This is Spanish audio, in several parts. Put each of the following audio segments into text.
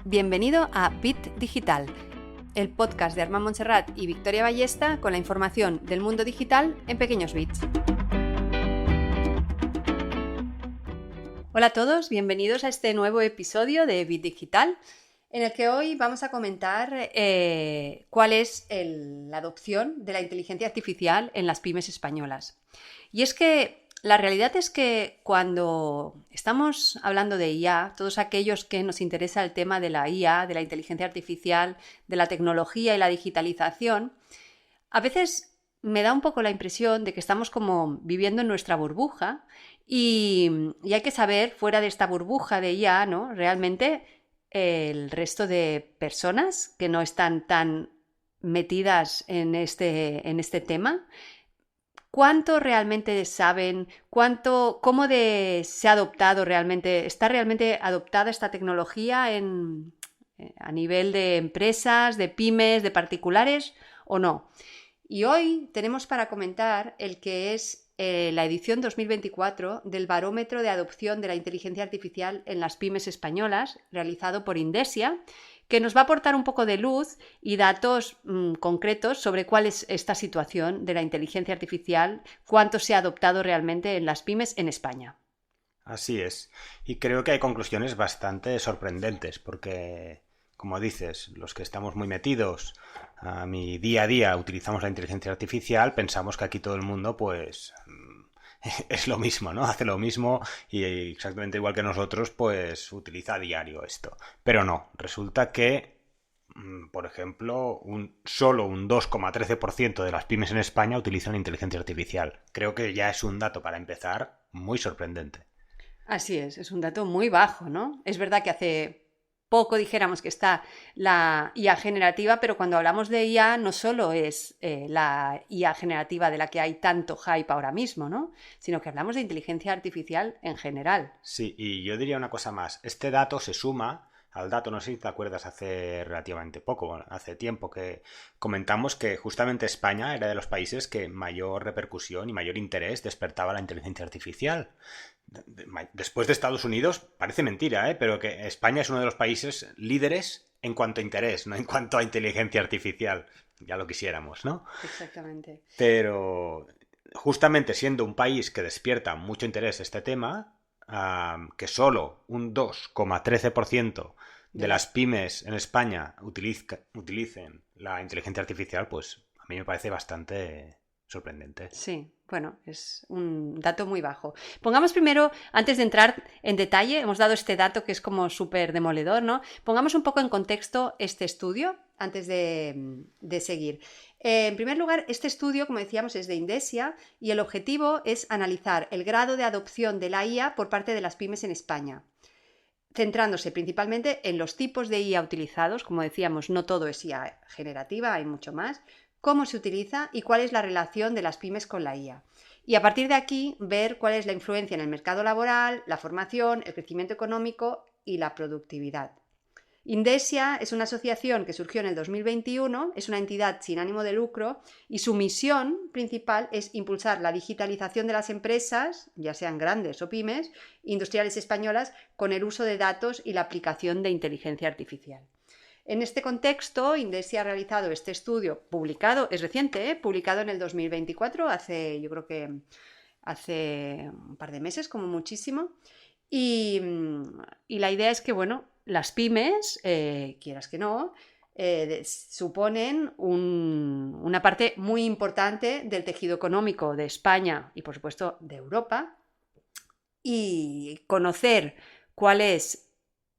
Bienvenido a Bit Digital, el podcast de Armand Montserrat y Victoria Ballesta con la información del mundo digital en pequeños bits. Hola a todos, bienvenidos a este nuevo episodio de Bit Digital, en el que hoy vamos a comentar cuál es la adopción de la inteligencia artificial en las pymes españolas. Y es que la realidad es que cuando estamos hablando de IA, todos aquellos que nos interesa el tema de la IA, de la inteligencia artificial, de la tecnología y la digitalización, a veces me da un poco la impresión de que estamos como viviendo en nuestra burbuja y hay que saber, fuera de esta burbuja de IA, ¿no? Realmente el resto de personas que no están tan metidas en este tema, ¿cuánto realmente saben? ¿Cómo se ha adoptado realmente? ¿Está realmente adoptada esta tecnología a nivel de empresas, de pymes, de particulares o no? Y hoy tenemos para comentar el que es la edición 2024 del Barómetro de Adopción de la Inteligencia Artificial en las Pymes Españolas, realizado por Indesia, que nos va a aportar un poco de luz y datos concretos sobre cuál es esta situación de la inteligencia artificial, cuánto se ha adoptado realmente en las pymes en España. Así es. Y creo que hay conclusiones bastante sorprendentes, porque, como dices, los que estamos muy metidos a mi día a día utilizamos la inteligencia artificial, pensamos que aquí todo el mundo, pues, es lo mismo, ¿no? Hace lo mismo y exactamente igual que nosotros, pues utiliza a diario esto. Pero no, resulta que, por ejemplo, solo un 2,13% de las pymes en España utilizan inteligencia artificial. Creo que ya es un dato, para empezar, muy sorprendente. Así es un dato muy bajo, ¿no? Es verdad que hace poco dijéramos que está la IA generativa, pero cuando hablamos de IA no solo es la IA generativa de la que hay tanto hype ahora mismo, ¿no? Sino que hablamos de inteligencia artificial en general. Sí, y yo diría una cosa más. Este dato se suma al dato, no sé si te acuerdas, hace relativamente poco, bueno, hace tiempo que comentamos que justamente España era de los países que mayor repercusión y mayor interés despertaba la inteligencia artificial. Después de Estados Unidos, parece mentira, pero que España es uno de los países líderes en cuanto a interés, no en cuanto a inteligencia artificial. Ya lo quisiéramos, ¿no? Exactamente. Pero justamente siendo un país que despierta mucho interés este tema, que solo un 2,13% de las pymes en España utilicen la inteligencia artificial, pues a mí me parece bastante sorprendente. Sí, bueno, es un dato muy bajo. Pongamos primero, antes de entrar en detalle, hemos dado este dato que es como súper demoledor, ¿no? Pongamos un poco en contexto este estudio antes de seguir. En primer lugar, este estudio, como decíamos, es de Indesia y el objetivo es analizar el grado de adopción de la IA por parte de las pymes en España, centrándose principalmente en los tipos de IA utilizados. Como decíamos, no todo es IA generativa, hay mucho más, cómo se utiliza y cuál es la relación de las pymes con la IA. Y a partir de aquí, ver cuál es la influencia en el mercado laboral, la formación, el crecimiento económico y la productividad. Indesia es una asociación que surgió en el 2021, es una entidad sin ánimo de lucro y su misión principal es impulsar la digitalización de las empresas, ya sean grandes o pymes, industriales españolas, con el uso de datos y la aplicación de inteligencia artificial. En este contexto, Indesia ha realizado este estudio publicado, es reciente, publicado en el 2024, yo creo que hace un par de meses como muchísimo, y la idea es que, bueno, las pymes, quieras que no, suponen una parte muy importante del tejido económico de España y, por supuesto, de Europa, y conocer cuál es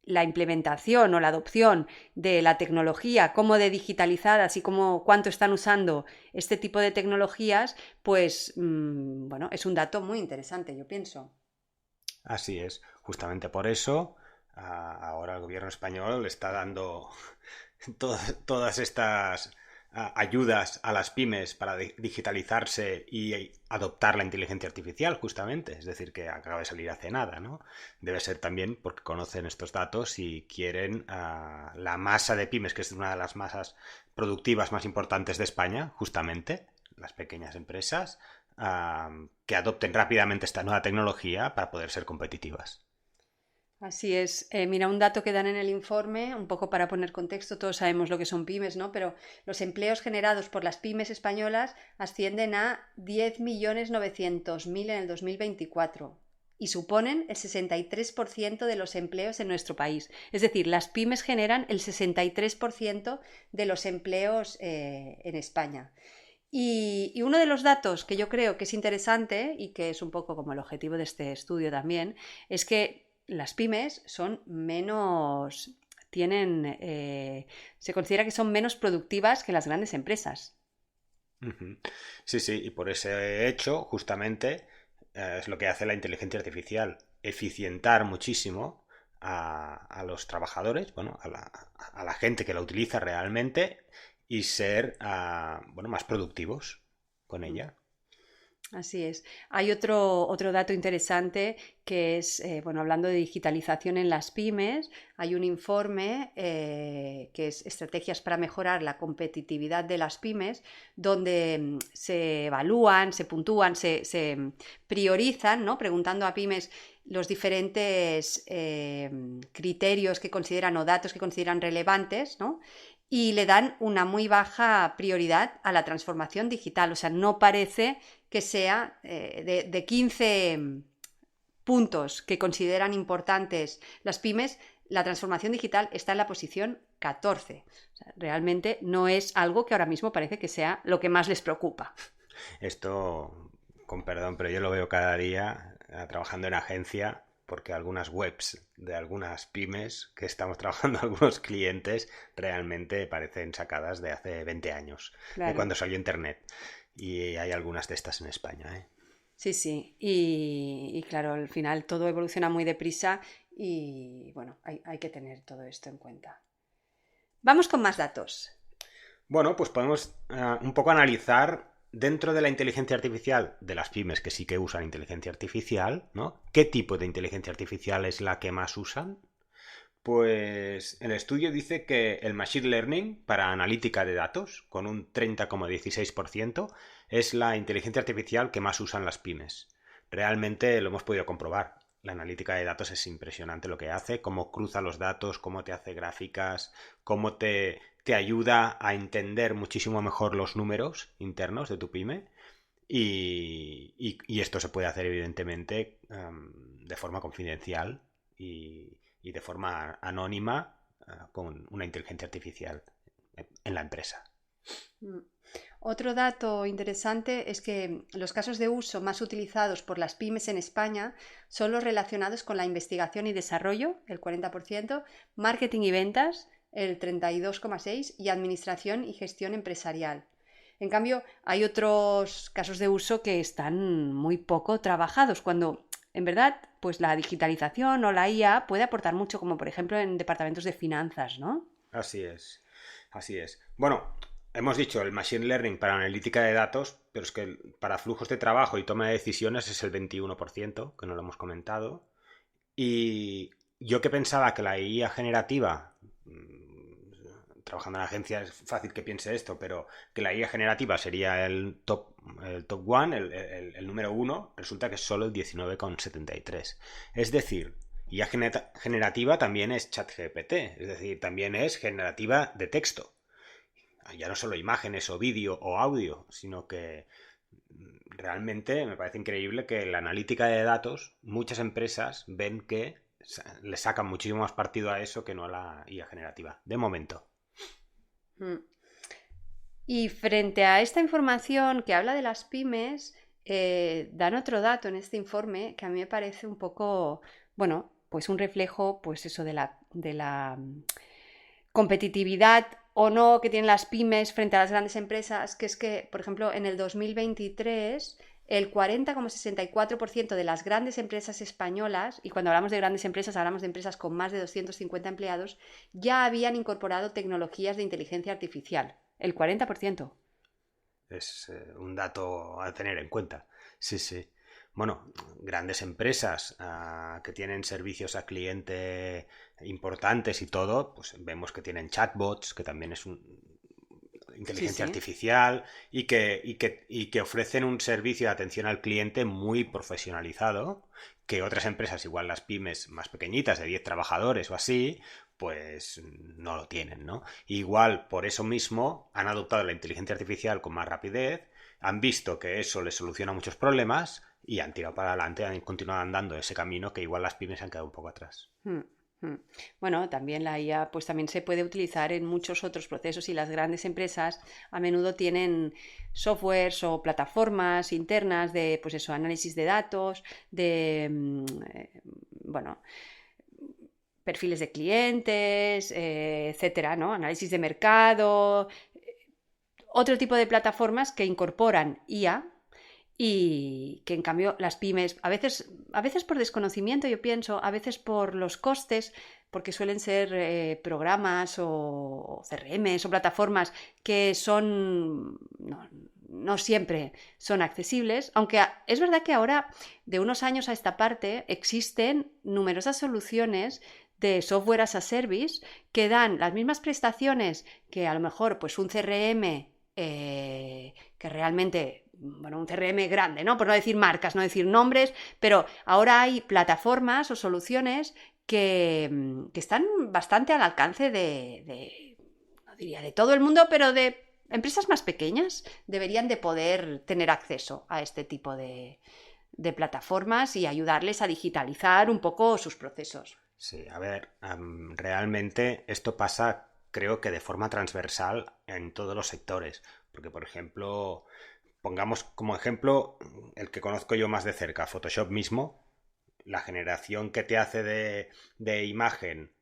la implementación o la adopción de la tecnología, cómo de digitalizadas y cuánto están usando este tipo de tecnologías, pues bueno, es un dato muy interesante, yo pienso. Así es, justamente por eso ahora el gobierno español le está dando todas estas ayudas a las pymes para digitalizarse y adoptar la inteligencia artificial, justamente. Es decir, que acaba de salir hace nada, ¿no? Debe ser también porque conocen estos datos y quieren la masa de pymes, que es una de las masas productivas más importantes de España, justamente, las pequeñas empresas, que adopten rápidamente esta nueva tecnología para poder ser competitivas. Así es. Mira, un dato que dan en el informe, un poco para poner contexto, todos sabemos lo que son pymes, ¿no? Pero los empleos generados por las pymes españolas ascienden a 10.900.000 en el 2024 y suponen el 63% de los empleos en nuestro país. Es decir, las pymes generan el 63% de los empleos en España. Y uno de los datos que yo creo que es interesante y que es un poco como el objetivo de este estudio también, es que las pymes son menos, se considera que son menos productivas que las grandes empresas. Ujú. Sí, sí, y por ese hecho, justamente, es lo que hace la inteligencia artificial, eficientar muchísimo a los trabajadores, bueno, a la gente que la utiliza realmente y ser, bueno, más productivos con ella. Así es. Hay otro dato interesante que es, bueno, hablando de digitalización en las pymes, hay un informe que es Estrategias para mejorar la competitividad de las pymes, donde se evalúan, se puntúan, se priorizan, ¿no? Preguntando a pymes los diferentes criterios que consideran o datos que consideran relevantes, ¿no? Y le dan una muy baja prioridad a la transformación digital. O sea, no parece que sea de 15 puntos que consideran importantes las pymes, la transformación digital está en la posición 14. O sea, realmente no es algo que ahora mismo parece que sea lo que más les preocupa. Esto, con perdón, pero yo lo veo cada día trabajando en agencia porque algunas webs de algunas pymes que estamos trabajando algunos clientes realmente parecen sacadas de hace 20 años, de Claro. cuando salió Internet. Y hay algunas de estas en España, ¿eh? Sí, sí. Y claro, al final todo evoluciona muy deprisa y bueno, hay que tener todo esto en cuenta. Vamos con más datos. Bueno, pues podemos un poco analizar dentro de la inteligencia artificial de las pymes que sí que usan inteligencia artificial, ¿no? ¿Qué tipo de inteligencia artificial es la que más usan? Pues el estudio dice que el Machine Learning para analítica de datos, con un 30,16%, es la inteligencia artificial que más usan las pymes. Realmente lo hemos podido comprobar. La analítica de datos es impresionante lo que hace, cómo cruza los datos, cómo te hace gráficas, cómo te ayuda a entender muchísimo mejor los números internos de tu pyme. Y esto se puede hacer evidentemente de forma confidencial y de forma anónima con una inteligencia artificial en la empresa. Mm. Otro dato interesante es que los casos de uso más utilizados por las pymes en España son los relacionados con la investigación y desarrollo, el 40%, marketing y ventas, el 32,6%, y administración y gestión empresarial. En cambio, hay otros casos de uso que están muy poco trabajados, cuando en verdad, pues la digitalización o la IA puede aportar mucho, como por ejemplo en departamentos de finanzas, ¿no? Así es, así es. Bueno, hemos dicho el Machine Learning para analítica de datos, pero es que para flujos de trabajo y toma de decisiones es el 21%, que no lo hemos comentado. Y yo que pensaba que la IA generativa, trabajando en agencia es fácil que piense esto, pero que la IA generativa sería el top one, el número uno, resulta que es solo el 19,73. Es decir, IA generativa también es ChatGPT, es decir, también es generativa de texto. Ya no solo imágenes o vídeo o audio, sino que realmente me parece increíble que en la analítica de datos muchas empresas ven que le sacan muchísimo más partido a eso que no a la IA generativa, de momento. Mm. Y frente a esta información que habla de las pymes, dan otro dato en este informe que a mí me parece un poco, bueno, pues un reflejo, pues eso de la competitividad o no que tienen las pymes frente a las grandes empresas, que es que, por ejemplo, en el 2023 el 40,64% de las grandes empresas españolas, y cuando hablamos de grandes empresas hablamos de empresas con más de 250 empleados, ya habían incorporado tecnologías de inteligencia artificial. El 40%. Es un dato a tener en cuenta. Sí, sí. Bueno, grandes empresas que tienen servicios a cliente importantes y todo, pues vemos que tienen chatbots, que también es Sí, inteligencia sí. artificial y que ofrecen un servicio de atención al cliente muy profesionalizado que otras empresas, igual las pymes más pequeñitas, de 10 trabajadores o así, pues no lo tienen, ¿no? Igual por eso mismo han adoptado la inteligencia artificial con más rapidez, han visto que eso les soluciona muchos problemas y han tirado para adelante, han continuado andando ese camino que igual las pymes han quedado un poco atrás. Bueno, también la IA pues también se puede utilizar en muchos otros procesos y las grandes empresas a menudo tienen softwares o plataformas internas de pues eso, análisis de datos, de bueno, perfiles de clientes, etcétera, ¿no? Análisis de mercado, otro tipo de plataformas que incorporan IA y que en cambio las pymes, a veces por desconocimiento, yo pienso, a veces por los costes, porque suelen ser programas o CRMs o plataformas que son no siempre son accesibles, aunque es verdad que ahora, de unos años a esta parte, existen numerosas soluciones de software as a service que dan las mismas prestaciones que a lo mejor pues un CRM que realmente, bueno, un CRM grande, ¿no? Por no decir marcas, no decir nombres, pero ahora hay plataformas o soluciones que están bastante al alcance no diría de todo el mundo, pero de empresas más pequeñas deberían de poder tener acceso a este tipo de plataformas y ayudarles a digitalizar un poco sus procesos. Sí, a ver, realmente esto pasa, creo que de forma transversal en todos los sectores, porque por ejemplo, pongamos como ejemplo el que conozco yo más de cerca, Photoshop mismo, la generación que te hace de imagen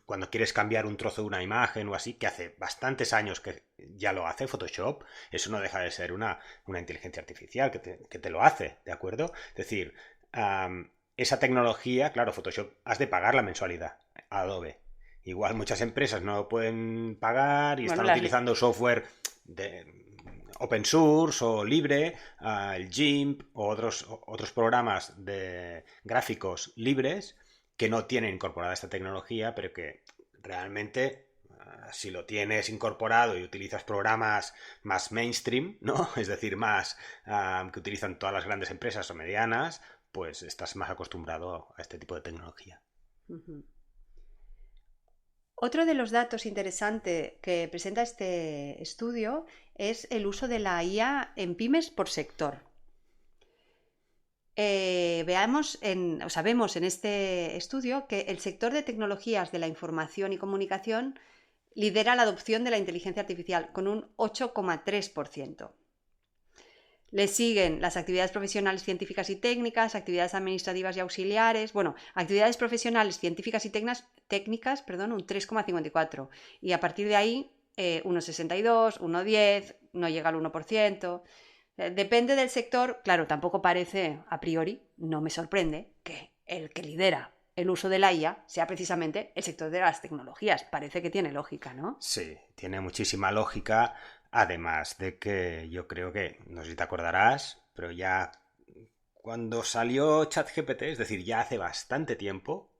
cuando quieres cambiar un trozo de una imagen o así, que hace bastantes años que ya lo hace Photoshop, eso no deja de ser una inteligencia artificial que te lo hace, ¿de acuerdo? Es decir, esa tecnología, claro, Photoshop has de pagar la mensualidad a Adobe. Igual muchas empresas no lo pueden pagar y están utilizando software de open source o libre, el GIMP o otros programas de gráficos libres que no tienen incorporada esta tecnología, pero que realmente si lo tienes incorporado y utilizas programas más mainstream, ¿no? Es decir, más que utilizan todas las grandes empresas o medianas, pues estás más acostumbrado a este tipo de tecnología. Uh-huh. Otro de los datos interesantes que presenta este estudio es el uso de la IA en pymes por sector. Sabemos en este estudio que el sector de tecnologías de la información y comunicación lidera la adopción de la inteligencia artificial con un 8,3%. Le siguen las actividades profesionales científicas y técnicas, actividades administrativas y auxiliares, actividades profesionales científicas y técnicas, un 3,54%. Y a partir de ahí, 1,62%, 1,10%, no llega al 1%. Depende del sector, claro, tampoco parece, a priori, no me sorprende que el que lidera el uso de la IA sea precisamente el sector de las tecnologías. Parece que tiene lógica, ¿no? Sí, tiene muchísima lógica. Además de que yo creo que, no sé si te acordarás, pero ya cuando salió ChatGPT, es decir, ya hace bastante tiempo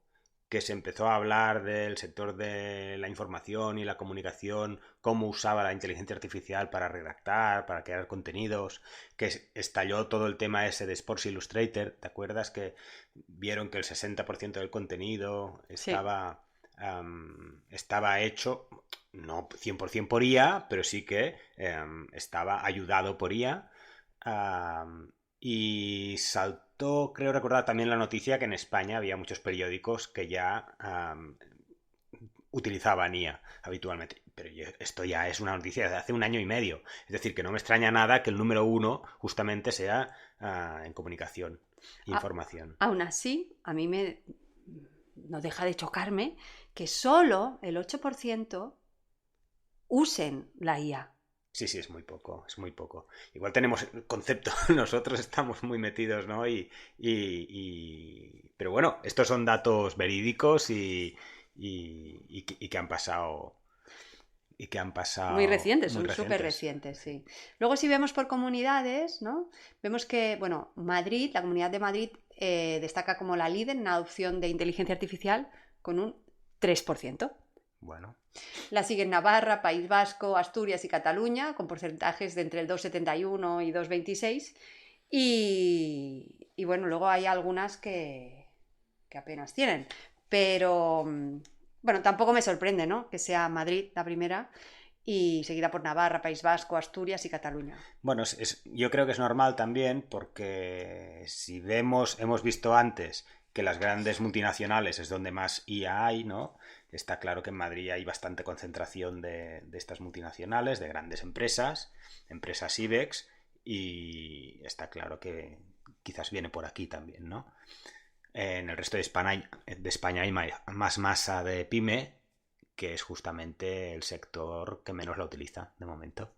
que se empezó a hablar del sector de la información y la comunicación, cómo usaba la inteligencia artificial para redactar, para crear contenidos, que estalló todo el tema ese de Sports Illustrator, ¿te acuerdas? Que vieron que el 60% del contenido estaba hecho, no 100% por IA, pero sí que estaba ayudado por IA. Y saltó, creo recordar también la noticia que en España había muchos periódicos que ya utilizaban IA habitualmente. Pero esto ya es una noticia de hace 1 año y medio. Es decir, que no me extraña nada que el número 1 justamente sea en comunicación, información. Aún así, a mí no deja de chocarme que solo el 8% usen la IA. Sí, es muy poco, es muy poco. Igual tenemos el concepto, nosotros estamos muy metidos, ¿no? Pero bueno, estos son datos verídicos y que han pasado. Muy recientes, son súper recientes, sí. Luego, si vemos por comunidades, ¿no? Vemos que, Madrid, la Comunidad de Madrid, destaca como la líder en la adopción de inteligencia artificial con un 3%. Bueno. La siguen Navarra, País Vasco, Asturias y Cataluña, con porcentajes de entre el 2,71 y 2,26. Y Y bueno, luego hay algunas que apenas tienen. Pero bueno, tampoco me sorprende, ¿no? Que sea Madrid la primera y seguida por Navarra, País Vasco, Asturias y Cataluña. Bueno, yo creo que es normal también porque si hemos visto antes que las grandes multinacionales es donde más IA hay, ¿no? Está claro que en Madrid hay bastante concentración de estas multinacionales, de grandes empresas IBEX, y está claro que quizás viene por aquí también, ¿no? En el resto de España hay más masa de pyme, que es justamente el sector que menos la utiliza de momento.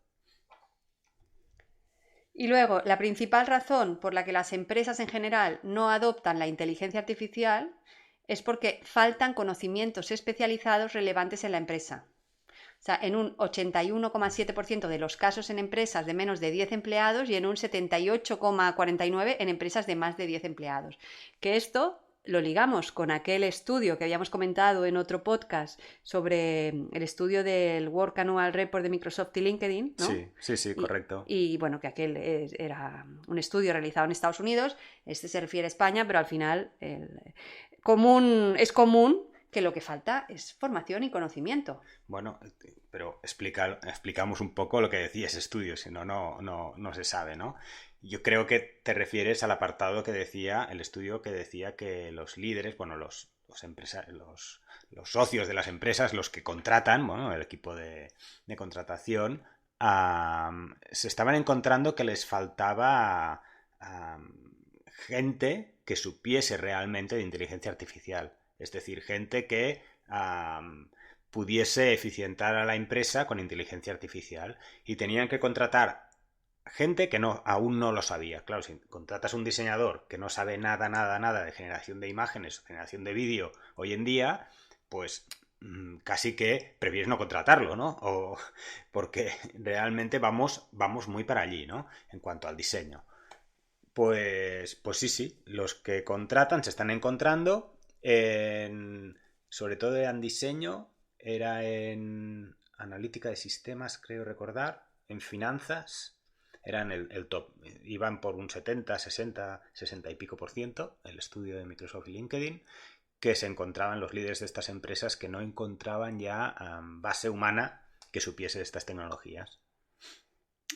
Y luego, la principal razón por la que las empresas en general no adoptan la inteligencia artificial es porque faltan conocimientos especializados relevantes en la empresa. O sea, en un 81,7% de los casos en empresas de menos de 10 empleados y en un 78,49% en empresas de más de 10 empleados. Que esto lo ligamos con aquel estudio que habíamos comentado en otro podcast sobre el estudio del Work Annual Report de Microsoft y LinkedIn, ¿no? Sí, correcto. Y bueno, que aquel era un estudio realizado en Estados Unidos, este se refiere a España, pero al final es común que lo que falta es formación y conocimiento. Bueno, pero explicamos un poco lo que decía ese estudio, si no, no se sabe, ¿no? Yo creo que te refieres al apartado que decía, el estudio que decía que los líderes, bueno, los socios de las empresas, los que contratan, bueno, el equipo de contratación, se estaban encontrando que les faltaba gente que supiese realmente de inteligencia artificial. Es decir, gente que pudiese eficientar a la empresa con inteligencia artificial. Y tenían que contratar gente que aún no lo sabía. Claro, si contratas un diseñador que no sabe nada de generación de imágenes o generación de vídeo hoy en día, pues casi que prefieres no contratarlo, ¿no? Porque realmente vamos muy para allí, ¿no? En cuanto al diseño. Pues sí, los que contratan se están encontrando sobre todo en diseño, era en analítica de sistemas, creo recordar, en finanzas, eran el top. Iban por un 70, 60, 60 y pico por ciento, el estudio de Microsoft y LinkedIn, que se encontraban los líderes de estas empresas que no encontraban ya base humana que supiese de estas tecnologías.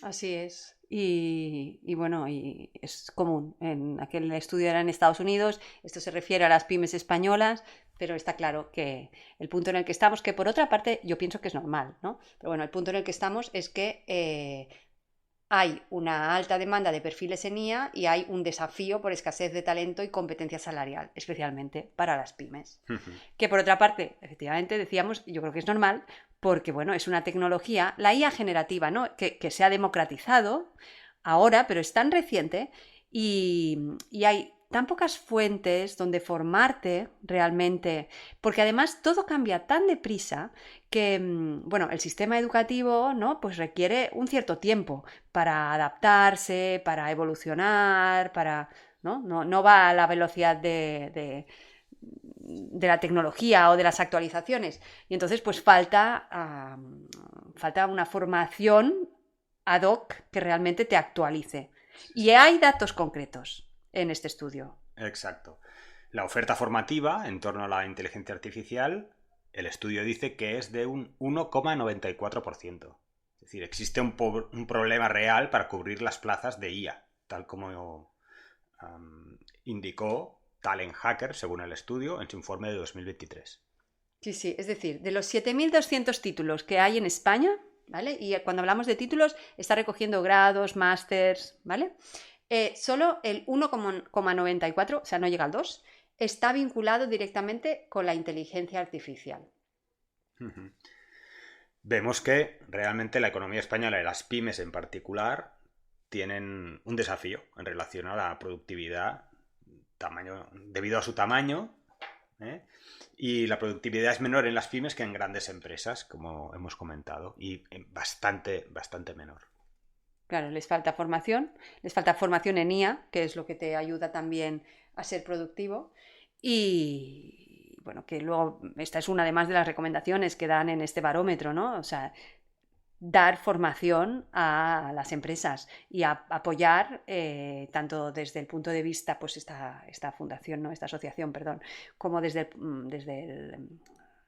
Así es. Y bueno, y es común. En aquel estudio era en Estados Unidos, esto se refiere a las pymes españolas, pero está claro que el punto en el que estamos, que por otra parte yo pienso que es normal, ¿no? Pero bueno, el punto en el que estamos es que hay una alta demanda de perfiles en IA y hay un desafío por escasez de talento y competencia salarial, especialmente para las pymes. Que por otra parte, efectivamente, decíamos, yo creo que es normal, porque bueno, es una tecnología, la IA generativa, ¿no? que se ha democratizado ahora, pero es tan reciente y hay tan pocas fuentes donde formarte realmente, porque además todo cambia tan deprisa que, bueno, el sistema educativo, ¿no? Pues requiere un cierto tiempo para adaptarse, para evolucionar, no va a la velocidad de la tecnología o de las actualizaciones. Y entonces, pues falta una formación ad hoc que realmente te actualice. Y hay datos concretos en este estudio. Exacto. La oferta formativa en torno a la inteligencia artificial, el estudio dice que es de un 1,94%. Es decir, existe un problema real para cubrir las plazas de IA, tal como indicó Talent Hacker, según el estudio, en su informe de 2023. Sí, es decir, de los 7.200 títulos que hay en España, ¿vale? Y cuando hablamos de títulos, está recogiendo grados, másters, ¿vale? Solo el 1,94, o sea, no llega al 2, está vinculado directamente con la inteligencia artificial. Vemos que realmente la economía española y las pymes en particular tienen un desafío en relación a la productividad debido a su tamaño, y la productividad es menor en las pymes que en grandes empresas, como hemos comentado, y bastante menor. Claro, les falta formación en IA, que es lo que te ayuda también a ser productivo. Y bueno, que luego esta es una además de las recomendaciones que dan en este barómetro, ¿no? O sea, dar formación a las empresas y a apoyar tanto desde el punto de vista, pues esta fundación, ¿no? Esta asociación, perdón, como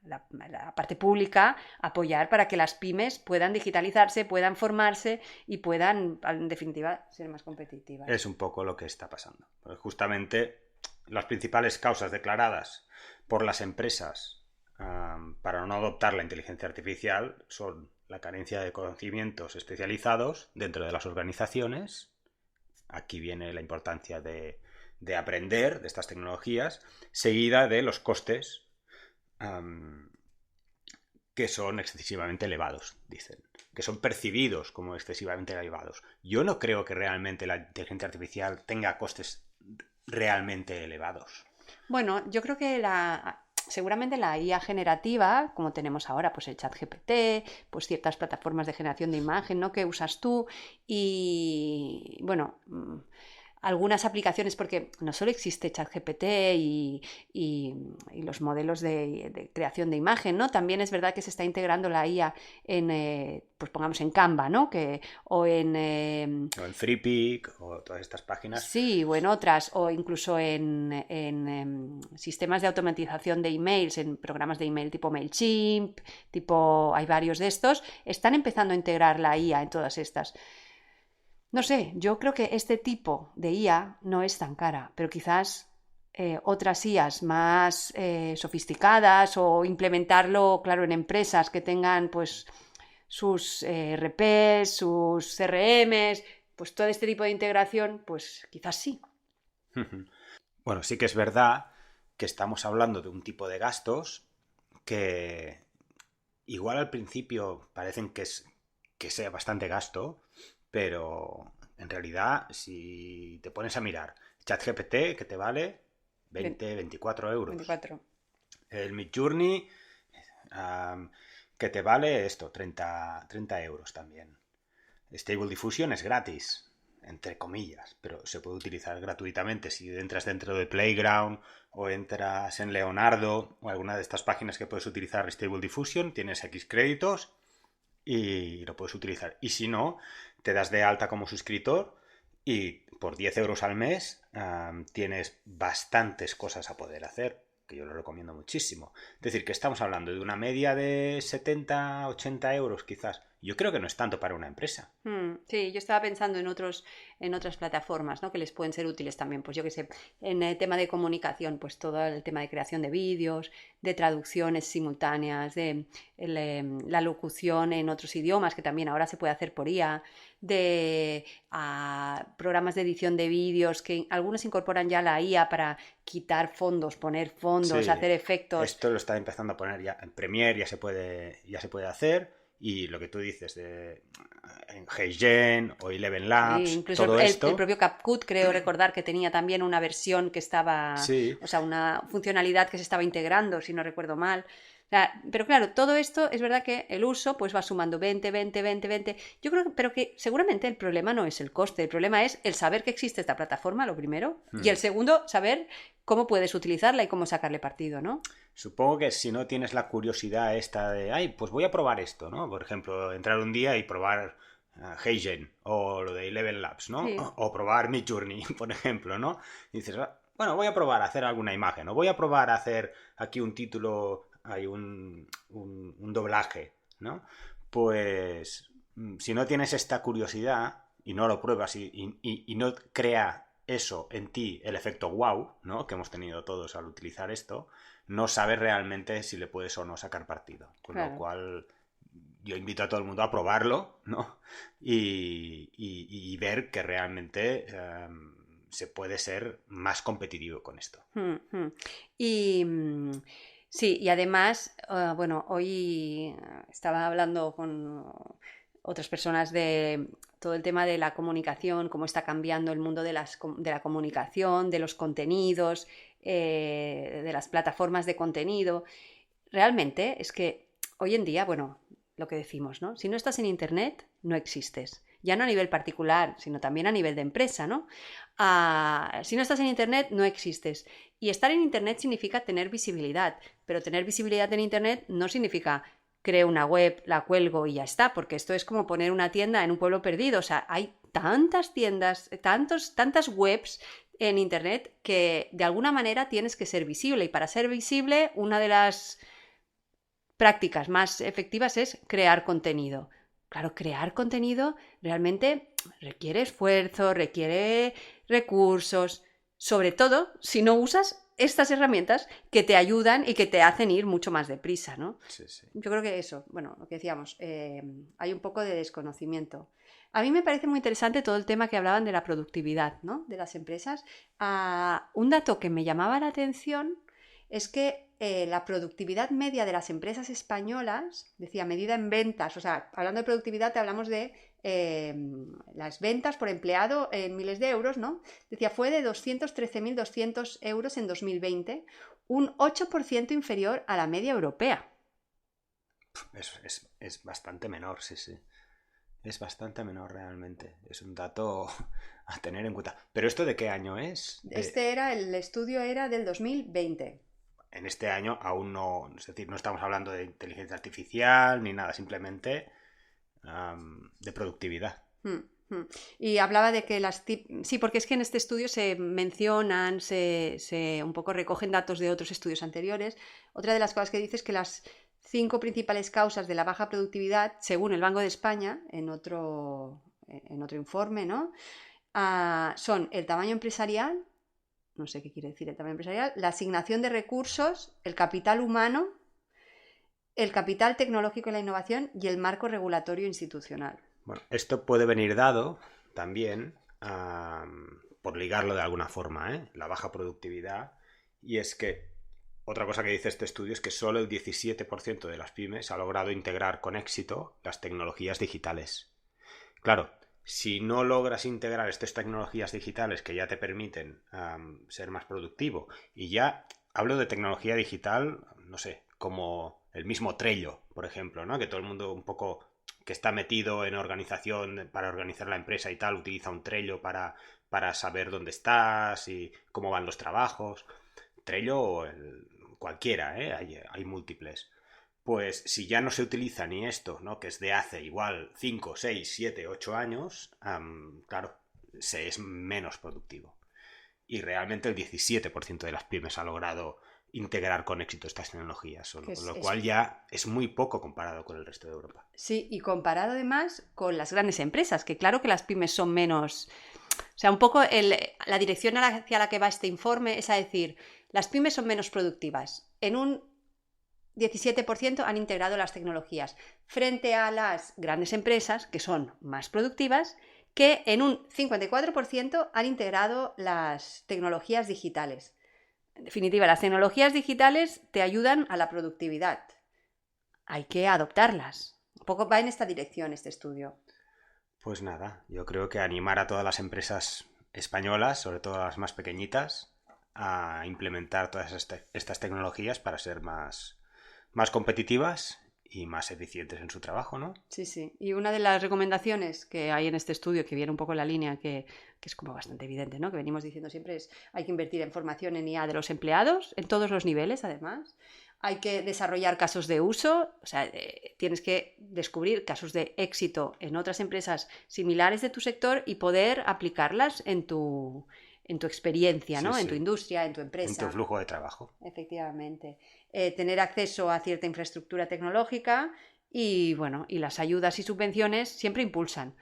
la parte pública, apoyar para que las pymes puedan digitalizarse, puedan formarse y puedan, en definitiva, ser más competitivas. Es un poco lo que está pasando. Pues justamente las principales causas declaradas por las empresas para no adoptar la inteligencia artificial son la carencia de conocimientos especializados dentro de las organizaciones. Aquí viene la importancia de aprender de estas tecnologías, seguida de los costes que son excesivamente elevados, dicen, que son percibidos como excesivamente elevados. Yo no creo que realmente la inteligencia artificial tenga costes realmente elevados. Bueno, yo creo que seguramente la IA generativa, como tenemos ahora, pues el ChatGPT, pues ciertas plataformas de generación de imagen, ¿no? Que usas tú y, bueno, algunas aplicaciones, porque no solo existe ChatGPT y los modelos de creación de imagen, ¿no? También es verdad que se está integrando la IA en, pues pongamos en Canva, ¿no? O en 3Peak, o todas estas páginas. Sí, o en otras, o incluso en sistemas de automatización de emails, en programas de email tipo MailChimp, hay varios de estos, están empezando a integrar la IA en todas estas. No sé, yo creo que este tipo de IA no es tan cara, pero quizás otras IAs más sofisticadas o implementarlo, claro, en empresas que tengan pues sus RPs, sus CRMs, pues todo este tipo de integración, pues quizás sí. Bueno, sí que es verdad que estamos hablando de un tipo de gastos que igual al principio parecen que sea bastante gasto, pero en realidad, si te pones a mirar, ChatGPT, que te vale 24 euros. 24. El Midjourney, que te vale 30 euros también. Stable Diffusion es gratis, entre comillas, pero se puede utilizar gratuitamente si entras dentro de Playground o entras en Leonardo o alguna de estas páginas que puedes utilizar Stable Diffusion, tienes X créditos y lo puedes utilizar. Y si no, te das de alta como suscriptor y por 10 euros al mes tienes bastantes cosas a poder hacer, que yo lo recomiendo muchísimo. Es decir, que estamos hablando de una media de 70, 80 euros quizás. Yo creo que no es tanto para una empresa. Sí, yo estaba pensando en otras plataformas, ¿no? Que les pueden ser útiles también, pues yo qué sé, en el tema de comunicación, pues todo el tema de creación de vídeos, de traducciones simultáneas, de la locución en otros idiomas, que también ahora se puede hacer por IA, de programas de edición de vídeos, que algunos incorporan ya la IA para quitar fondos, poner fondos, Sí, hacer efectos. Esto lo está empezando a poner ya en Premiere, ya se puede hacer. Y lo que tú dices en HeyGen o Eleven Labs, Sí, incluso todo esto. El propio CapCut creo recordar que tenía también una versión que estaba, Sí. o sea, una funcionalidad que se estaba integrando, si no recuerdo mal. O sea, pero claro, todo esto es verdad que el uso pues va sumando 20. Yo creo pero que seguramente el problema no es el coste, el problema es el saber que existe esta plataforma, lo primero, y el segundo, saber cómo puedes utilizarla y cómo sacarle partido, ¿no? Supongo que si no tienes la curiosidad esta de, ay, pues voy a probar esto, ¿no? Por ejemplo, entrar un día y probar HeyGen o lo de Eleven Labs, ¿no? Sí. O probar Midjourney, por ejemplo, ¿no? Y dices, bueno, voy a probar a hacer alguna imagen o voy a probar a hacer aquí un título, hay un doblaje, ¿no? Pues si no tienes esta curiosidad y no lo pruebas y no crea eso en ti el efecto wow, ¿no? Que hemos tenido todos al utilizar esto, no sabes realmente si le puedes o no sacar partido. Con Claro. lo cual yo invito a todo el mundo a probarlo, ¿no? Y ver que realmente se puede ser más competitivo con esto. Y sí, y además, bueno, hoy estaba hablando con otras personas de todo el tema de la comunicación, cómo está cambiando el mundo de la comunicación, de los contenidos, de las plataformas de contenido. Realmente es que hoy en día, bueno, lo que decimos, ¿no? Si no estás en Internet, no existes. Ya no a nivel particular, sino también a nivel de empresa, ¿no? Si no estás en Internet, no existes. Y estar en Internet significa tener visibilidad, pero tener visibilidad en Internet no significa creo una web, la cuelgo y ya está, porque esto es como poner una tienda en un pueblo perdido. O sea, hay tantas tiendas, tantas webs en Internet que de alguna manera tienes que ser visible. Y para ser visible, una de las prácticas más efectivas es crear contenido. Claro, crear contenido realmente requiere esfuerzo, requiere recursos, sobre todo si no usas estas herramientas que te ayudan y que te hacen ir mucho más deprisa, ¿no? Sí, sí. Yo creo que eso, bueno, lo que decíamos, hay un poco de desconocimiento. A mí me parece muy interesante todo el tema que hablaban de la productividad, ¿no? De las empresas. Un dato que me llamaba la atención es que la productividad media de las empresas españolas, decía, medida en ventas, o sea, hablando de productividad te hablamos de las ventas por empleado en miles de euros, ¿no? Decía, fue de 213.200 euros en 2020, un 8% inferior a la media europea. Es bastante menor, sí, sí. Es bastante menor realmente. Es un dato a tener en cuenta. ¿Pero esto de qué año es? El estudio era del 2020. En este año aún no, es decir, no estamos hablando de inteligencia artificial ni nada, simplemente de productividad. Y hablaba de que sí, porque es que en este estudio se mencionan, se un poco recogen datos de otros estudios anteriores. Otra de las cosas que dice es que las 5 principales causas de la baja productividad, según el Banco de España, en otro informe, ¿no? Son el tamaño empresarial, no sé qué quiere decir el tamaño empresarial, la asignación de recursos, el capital humano, el capital tecnológico y la innovación y el marco regulatorio institucional. Bueno, esto puede venir dado también por ligarlo de alguna forma, la baja productividad, y es que otra cosa que dice este estudio es que solo el 17% de las pymes ha logrado integrar con éxito las tecnologías digitales. Claro, si no logras integrar estas tecnologías digitales que ya te permiten ser más productivo, y ya hablo de tecnología digital, no sé, como el mismo Trello, por ejemplo, ¿no? Que todo el mundo un poco que está metido en organización para organizar la empresa y tal, utiliza un Trello para saber dónde estás y cómo van los trabajos. Trello o cualquiera, hay múltiples. Pues si ya no se utiliza ni esto, ¿no? Que es de hace igual 5, 6, 7, 8 años, claro, se es menos productivo. Y realmente el 17% de las pymes ha logrado integrar con éxito estas tecnologías, lo cual ya es muy poco comparado con el resto de Europa. Sí, y comparado además con las grandes empresas, que claro que las pymes son menos... O sea, un poco la dirección hacia la que va este informe es a decir, las pymes son menos productivas. En un 17% han integrado las tecnologías, frente a las grandes empresas, que son más productivas, que en un 54% han integrado las tecnologías digitales. En definitiva, las tecnologías digitales te ayudan a la productividad. Hay que adoptarlas. Un poco va en esta dirección este estudio. Pues nada, yo creo que animar a todas las empresas españolas, sobre todo a las más pequeñitas, a implementar todas estas tecnologías para ser más competitivas y más eficientes en su trabajo, ¿no? Sí, sí. Y una de las recomendaciones que hay en este estudio, que viene un poco en la línea, que es como bastante evidente, ¿no? Que venimos diciendo siempre, es hay que invertir en formación en IA de los empleados, en todos los niveles, además. Hay que desarrollar casos de uso, o sea, tienes que descubrir casos de éxito en otras empresas similares de tu sector y poder aplicarlas en tu experiencia, ¿no? Sí. En tu industria, en tu empresa. En tu flujo de trabajo. Efectivamente. Tener acceso a cierta infraestructura tecnológica y, bueno, y las ayudas y subvenciones siempre impulsan.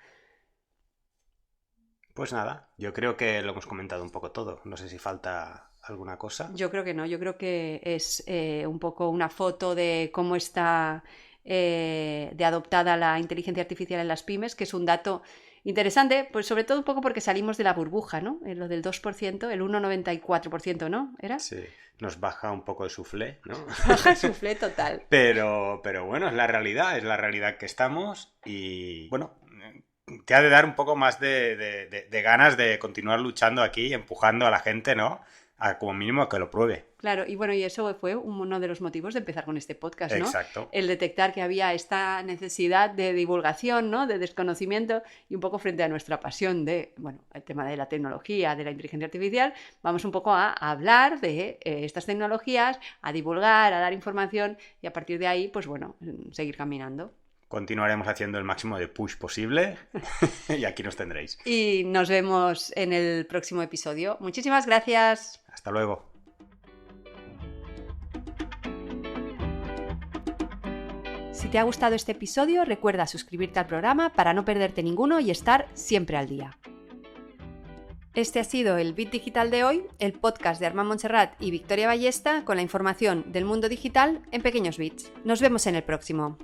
Pues nada, yo creo que lo hemos comentado un poco todo. No sé si falta alguna cosa. Yo creo que no, yo creo que es un poco una foto de cómo está de adoptada la inteligencia artificial en las pymes, que es un dato interesante, pues sobre todo un poco porque salimos de la burbuja, ¿no? Lo del 2%, el 1,94%, ¿no? ¿Era? Sí, nos baja un poco el suflé, ¿no? Baja el suflé total. Pero bueno, es la realidad que estamos y bueno, te ha de dar un poco más de ganas de continuar luchando aquí, empujando a la gente, ¿no? como mínimo a que lo pruebe. Claro, y bueno, y eso fue uno de los motivos de empezar con este podcast, ¿no? Exacto. El detectar que había esta necesidad de divulgación, ¿no? De desconocimiento, y un poco frente a nuestra pasión de, bueno, el tema de la tecnología, de la inteligencia artificial, vamos un poco a hablar de estas tecnologías, a divulgar, a dar información, y a partir de ahí, pues bueno, seguir caminando. Continuaremos haciendo el máximo de push posible y aquí nos tendréis. Y nos vemos en el próximo episodio. Muchísimas gracias. Hasta luego. Si te ha gustado este episodio, recuerda suscribirte al programa para no perderte ninguno y estar siempre al día. Este ha sido el Bit Digital de hoy, el podcast de Armand Montserrat y Victoria Ballesta con la información del mundo digital en pequeños bits. Nos vemos en el próximo.